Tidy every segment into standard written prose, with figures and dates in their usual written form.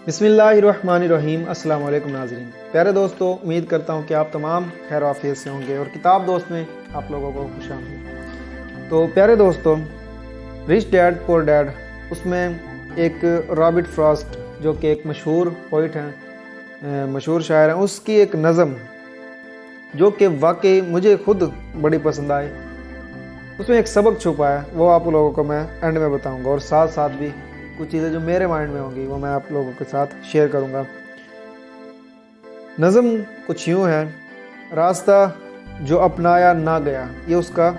बिस्मिल्लाहिर्रहमानिर्रहीम। अस्सलाम वालेकुम नाज़रीन। प्यारे दोस्तों, उम्मीद करता हूँ कि आप तमाम खैर आफियत से होंगे और किताब दोस्त में आप लोगों को खुशामदीद। तो प्यारे दोस्तों, रिच डैड पुअर डैड, उसमें एक रॉबर्ट फ्रॉस्ट जो कि एक मशहूर पोइट हैं, मशहूर शायर हैं, उसकी एक नज़म जो कि वाकई मुझे खुद बड़ी पसंद आई। उसमें एक सबक छुपा है, वो आप लोगों को मैं एंड में बताऊंगा और साथ साथ भी कुछ चीज़ें जो मेरे माइंड में होंगी वो मैं आप लोगों के साथ शेयर करूंगा। नज़म कुछ यूँ है, रास्ता जो अपनाया ना गया, ये उसका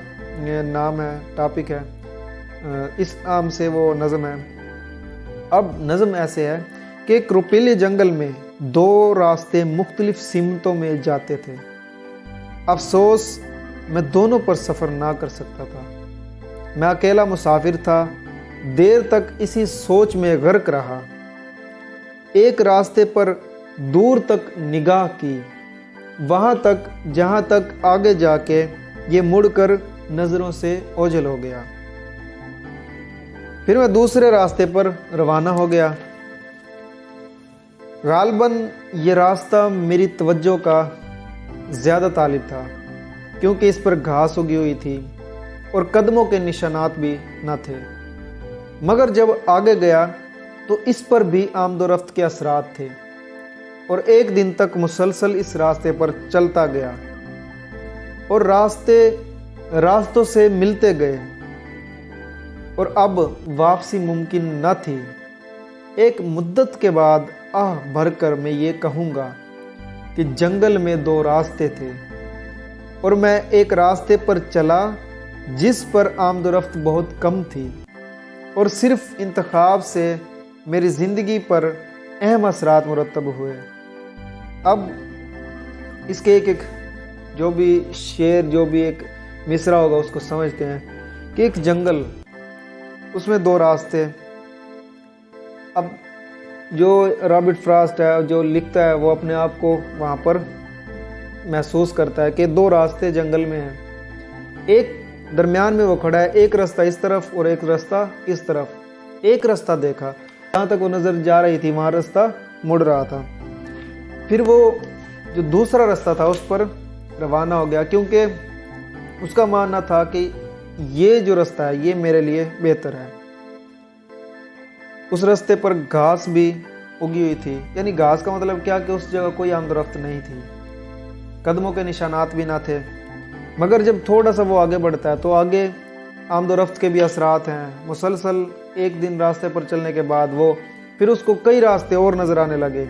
नाम है, टॉपिक है, इस नाम से वो नज़म है। अब नज़म ऐसे है कि एक रुपीले जंगल में दो रास्ते मुख्तलिफ सिमतों में जाते थे। अफसोस मैं दोनों पर सफ़र ना कर सकता था। मैं अकेला मुसाफिर था, देर तक इसी सोच में गर्क रहा। एक रास्ते पर दूर तक निगाह की, वहाँ तक जहाँ तक आगे जाके ये मुड़कर नज़रों से ओझल हो गया। फिर मैं दूसरे रास्ते पर रवाना हो गया। गालबन ये रास्ता मेरी तवज्जो का ज़्यादा तालिब था, क्योंकि इस पर घास उगी हुई थी और कदमों के निशानात भी न थे। मगर जब आगे गया तो इस पर भी आमदोरफ्त के असरात थे और एक दिन तक मुसलसल इस रास्ते पर चलता गया और रास्तों से मिलते गए और अब वापसी मुमकिन न थी। एक मुद्दत के बाद आह भरकर मैं ये कहूँगा कि जंगल में दो रास्ते थे और मैं एक रास्ते पर चला जिस पर आमदोरफ्त बहुत कम थी और सिर्फ इंतखाब से मेरी ज़िंदगी पर अहम असरात मुरतब हुए। अब इसके एक जो भी शेर, जो भी एक मिसरा होगा उसको समझते हैं कि एक जंगल, उसमें दो रास्ते। अब जो रॉबर्ट फ्रॉस्ट है जो लिखता है वो अपने आप को वहाँ पर महसूस करता है कि दो रास्ते जंगल में हैं। एक दरमियान में वो खड़ा है, एक रास्ता इस तरफ और एक रास्ता इस तरफ। एक रास्ता देखा, जहाँ तक वो नज़र जा रही थी वहाँ रास्ता मुड़ रहा था। फिर वो जो दूसरा रास्ता था उस पर रवाना हो गया, क्योंकि उसका मानना था कि ये जो रास्ता है ये मेरे लिए बेहतर है। उस रास्ते पर घास भी उगी हुई थी, यानी घास का मतलब क्या कि उस जगह कोई आमदोरफ्त नहीं थी, कदमों के निशानात भी ना थे। मगर जब थोड़ा सा वो आगे बढ़ता है तो आगे आमदोरफ्त के भी असरात हैं। मुसलसल एक दिन रास्ते पर चलने के बाद वो फिर उसको कई रास्ते और नज़र आने लगे।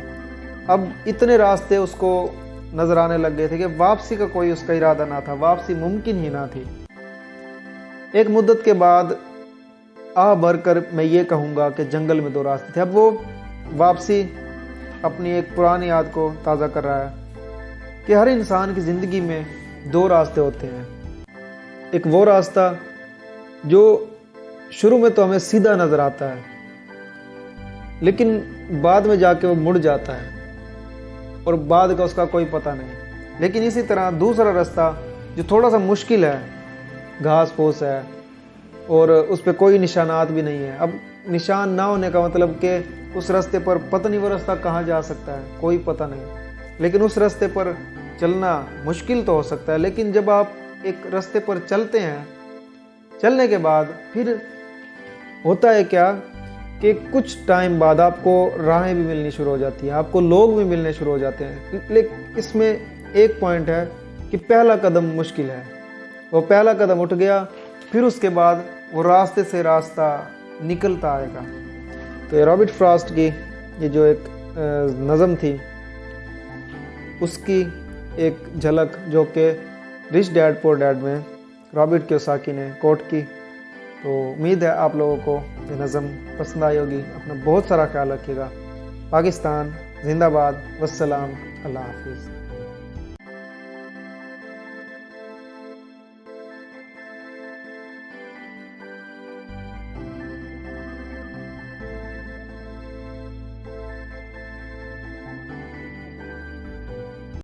अब इतने रास्ते उसको नज़र आने लग गए थे कि वापसी का कोई उसका इरादा ना था, वापसी मुमकिन ही ना थी। एक मुद्दत के बाद आह भरकर मैं ये कहूँगा कि जंगल में दो रास्ते थे। अब वो वापसी अपनी एक पुरानी याद को ताज़ा कर रहा है कि हर इंसान की ज़िंदगी में दो रास्ते होते हैं। एक वो रास्ता जो शुरू में तो हमें सीधा नज़र आता है, लेकिन बाद में जाके वो मुड़ जाता है और बाद का उसका कोई पता नहीं। लेकिन इसी तरह दूसरा रास्ता जो थोड़ा सा मुश्किल है, घास फूस है और उस पर कोई निशानात भी नहीं है। अब निशान ना होने का मतलब कि उस रास्ते पर पता नहीं वो रास्ता कहाँ जा सकता है, कोई पता नहीं। लेकिन उस रास्ते पर चलना मुश्किल तो हो सकता है, लेकिन जब आप एक रास्ते पर चलते हैं, चलने के बाद फिर होता है क्या कि कुछ टाइम बाद आपको राहें भी मिलनी शुरू हो जाती हैं, आपको लोग भी मिलने शुरू हो जाते हैं। लेकिन इसमें एक पॉइंट है कि पहला कदम मुश्किल है। वो पहला कदम उठ गया, फिर उसके बाद वो रास्ते से रास्ता निकलता आएगा। तो रॉबर्ट फ्रॉस्ट की ये जो एक नज़म थी उसकी एक झलक जो कि रिच डैड पुअर डैड में रॉबर्ट कियोसाकी ने कोट की। तो उम्मीद है आप लोगों को ये नज़म पसंद आई होगी। अपना बहुत सारा ख्याल रखिएगा। पाकिस्तान जिंदाबाद। वस्सलाम, अल्लाह हाफिज़।